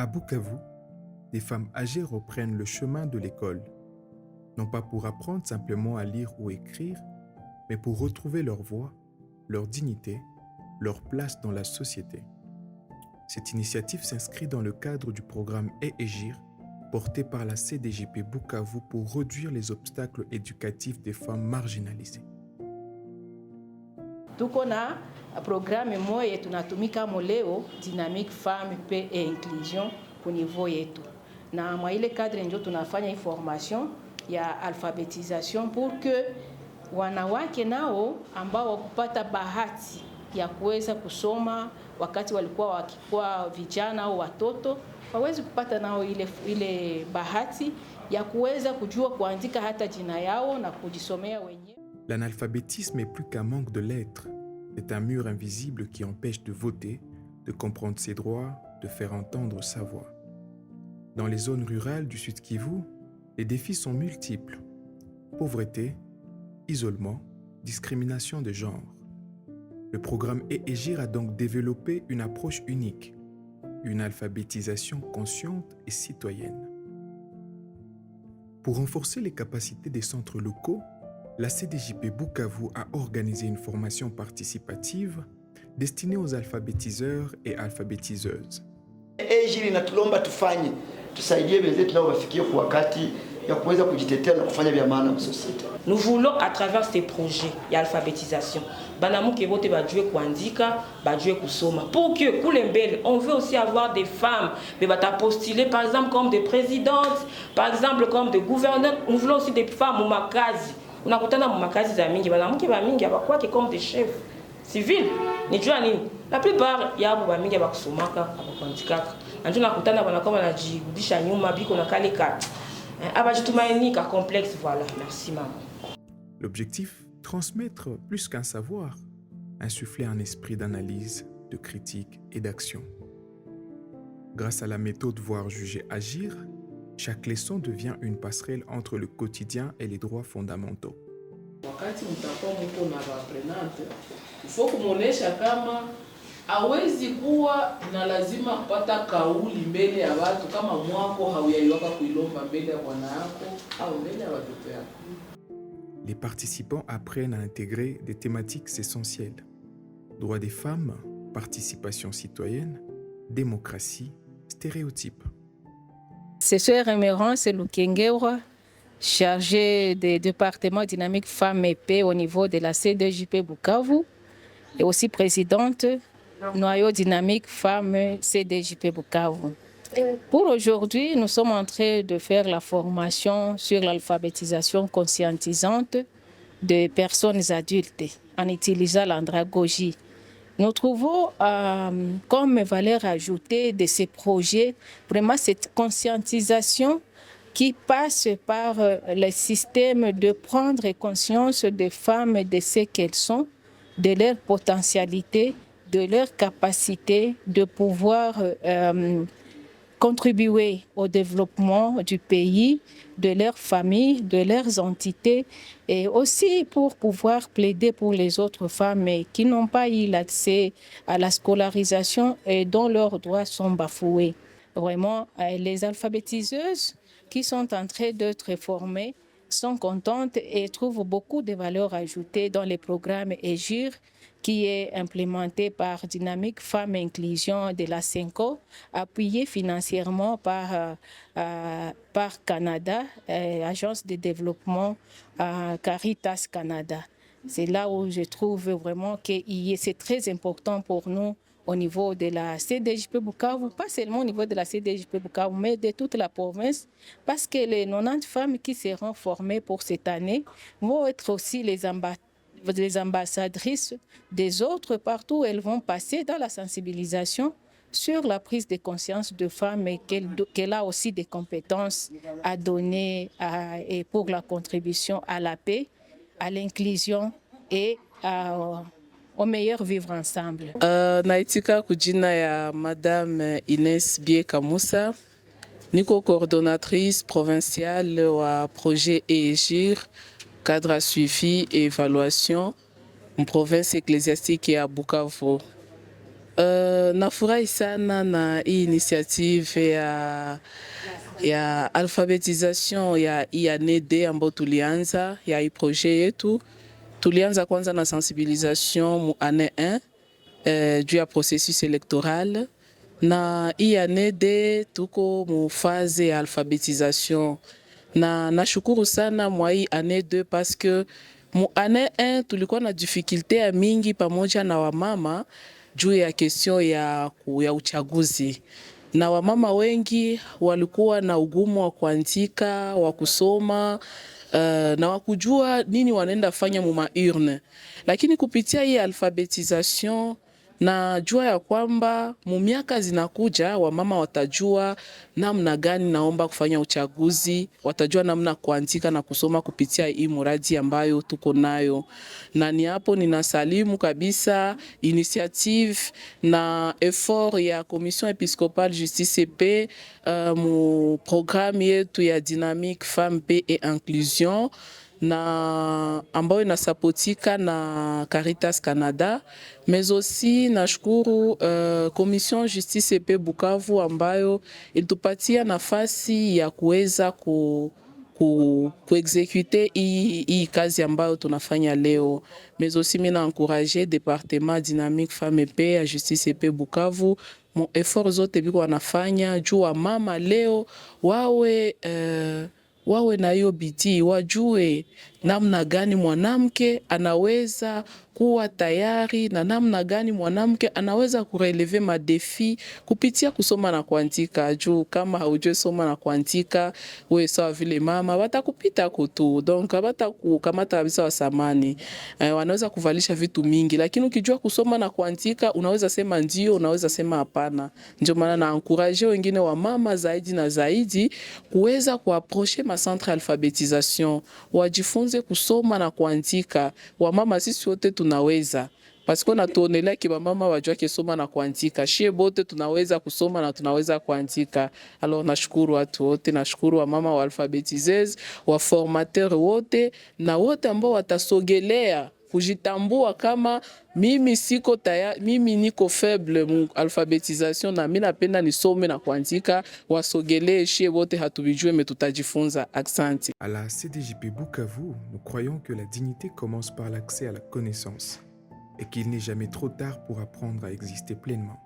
À Bukavu, des femmes âgées reprennent le chemin de l'école, non pas pour apprendre simplement à lire ou écrire, mais pour retrouver leur voix, leur dignité, leur place dans la société. Cette initiative s'inscrit dans le cadre du programme EEGIR porté par la CDJP Bukavu pour réduire les obstacles éducatifs des femmes marginalisées. Tuko na programme moja tunatumika leo dynamique femme paix et inclusion kwa niveau yetu, na mwa ile cadre ndio tunafanya hii formation ya alphabetisation pour que wanawake nao ambao wakupata bahati ya kuweza kusoma wakati walikuwa wakikuwa vijana au watoto waweze kupata nao ile bahati ya kuweza kujua kuandika hata jina yao na kujisomea wenyewe. L'analphabétisme est plus qu'un manque de lettres. C'est un mur invisible qui empêche de voter, de comprendre ses droits, de faire entendre sa voix. Dans les zones rurales du Sud Kivu, les défis sont multiples. Pauvreté, isolement, discrimination de genre. Le programme EEGIR a donc développé une approche unique, une alphabétisation consciente et citoyenne. Pour renforcer les capacités des centres locaux, la CDJP Bukavu a organisé une formation participative destinée aux alphabétiseurs et alphabétiseuses. EEGIR inatulomba tusaidie wenzetu nao wafikie kwa wakati ya kuweza kujitetea na kufanya vya maana kwa society. Nous voulons à travers ces projets d'alphabétisation, banamuke bote bajue kuandika, bajue kusoma. Pour que kule mbele, on veut aussi avoir des femmes, mais bata postuler par exemple comme des présidentes, par exemple comme des gouverneurs. Nous voulons aussi des femmes au makazi. Unakutana mu makazi za mingi, banamuke ba mingi abakuwa comme des chefs civils. Nijua nini? La plupart yabo ba mingi abakusomaka, abakuandikaka. Nanjo nakutana banakoma najirudisha nyuma biko na kale kati. Abajitumaini complexe, voilà. Merci maman. L'objectif, transmettre plus qu'un savoir, insuffler un esprit d'analyse, de critique et d'action. Grâce à la méthode voir, juger, agir, chaque leçon devient une passerelle entre le quotidien et les droits fondamentaux. Wakati mtakuwa mko na apprenante, il faut kumuonesha kama hawezi kuwa na lazima kupata kauli mbele ya watu kama mwako hauyaiwaka kuilomba mbele ya bwana yako au mbele ya watoto yako. Les participants apprennent à intégrer des thématiques essentielles. Droits des femmes, participation citoyenne, démocratie, stéréotypes. C'est Sœur Emerance Lukengewa, chargée des départements dynamiques femmes et paix au niveau de la CDJP Bukavu et aussi présidente noyau dynamique femmes CDJP Bukavu. Pour aujourd'hui, nous sommes en train de faire la formation sur l'alphabétisation conscientisante des personnes adultes en utilisant l'andragogie. Nous trouvons comme valeur ajoutée de ces projets vraiment cette conscientisation qui passe par le système de prendre conscience des femmes de ce qu'elles sont, de leur potentialité, de leur capacité de pouvoir contribuer au développement du pays, de leurs familles, de leurs entités, et aussi pour pouvoir plaider pour les autres femmes qui n'ont pas eu l'accès à la scolarisation et dont leurs droits sont bafoués. Vraiment, les alphabétiseuses qui sont en train d'être formées sont contentes et trouvent beaucoup de valeur ajoutée dans les programmes EEGIR qui est implémenté par Dynamique Femmes Inclusion de la CENCO, appuyé financièrement par Canada, Agence de développement Caritas Canada. C'est là où je trouve vraiment que c'est très important pour nous au niveau de la CDJP Bukavu, pas seulement au niveau de la CDJP Bukavu, mais de toute la province, parce que les 90 femmes qui seront formées pour cette année vont être aussi les ambassadrices des autres partout où elles vont passer dans la sensibilisation sur la prise de conscience de femmes et qu'elle a aussi des compétences à donner et pour la contribution à la paix, à l'inclusion et au meilleur vivre ensemble. Naitika kujina ya Madame Inès Bieka Moussa, niko coordonnatrice provinciale wa projet EEGIR, cadre à suivi et évaluation en province ecclésiastique à Bukavu. Nafurahi sana na hii initiative ya alphabetisation ya hii année D ambayo tulianza ya hii projet yetu. Tulianza kwanza na sensibilisation mu année 1 juu ya processus électoral, na hii année D tuko mu phase ya alphabetisation, na nashukuru sana mwa hii année 2 parce que mu année 1 tulikuwa na difficulté ya mingi pamoja na wamama juu ya question ya uchaguzi, na wamama wengi walikuwa na ugumu wa kuandika, wa kusoma na wakujua nini wanaenda fanya mu maurne. Lakini kupitia hii alphabetisation na jua ya kwamba mu miaka zinakuja wamama watajua namna gani naomba kufanya uchaguzi, watajua namna kuandika na kusoma kupitia hii muradi ambayo tuko nayo. Na ni hapo ninasalimu kabisa initiative na effort ya Commission Episcopale Justice et Paix mu programme yetu ya Dynamique Femme Paix et Inclusion, na ambayo inasapotika na Caritas Canada, mais aussi nashukuru Commission Justice et Paix Bukavu ambayo ilitupatia nafasi ya kuweza kuexecute hii kazi ambayo tunafanya leo. Mais aussi mina encourager département Dynamique Femme et Paix ya Justice et Paix Bukavu mon effort zote biko wanafanya juu wa mama leo wawe na hiyo bidii, wajue namna gani mwanamke anaweza kuwa tayari na namna gani mwanamke anaweza kureleve madefi kupitia kusoma na kuandika. Juu kama haujue soma na kuandika, wewe sawa vile mama watakupita kutu, donc watakukamata kabisa wasamani. Wanaweza kuvalisha vitu mingi, lakini ukijua kusoma na kuandika unaweza sema ndio, unaweza sema hapana. Ndio maana na encourager wengine wa mama zaidi na zaidi kuweza kuapprocher ma centre alphabetisation, wajifunze kusoma na kuandika. Wamama sisi wote tunaweza, parce qu'on a tuonelea ki mama wajua kusoma na kuandika. Shie bote tunaweza kusoma na tunaweza kuandika. Alors nashukuru watu wote, nashukuru wa mama wa alphabetises, wa formateur wote na wote ambao watasogelea kujitambua kama mimi siko tayari, mimi niko faible mu alphabetisation na mimi napenda nisome na kuandika, wasogelee shie wote hatubijue mais tutajifunza. Accent. À la CDJP Bukavu, nous croyons que la dignité commence par l'accès à la connaissance et qu'il n'est jamais trop tard pour apprendre à exister pleinement.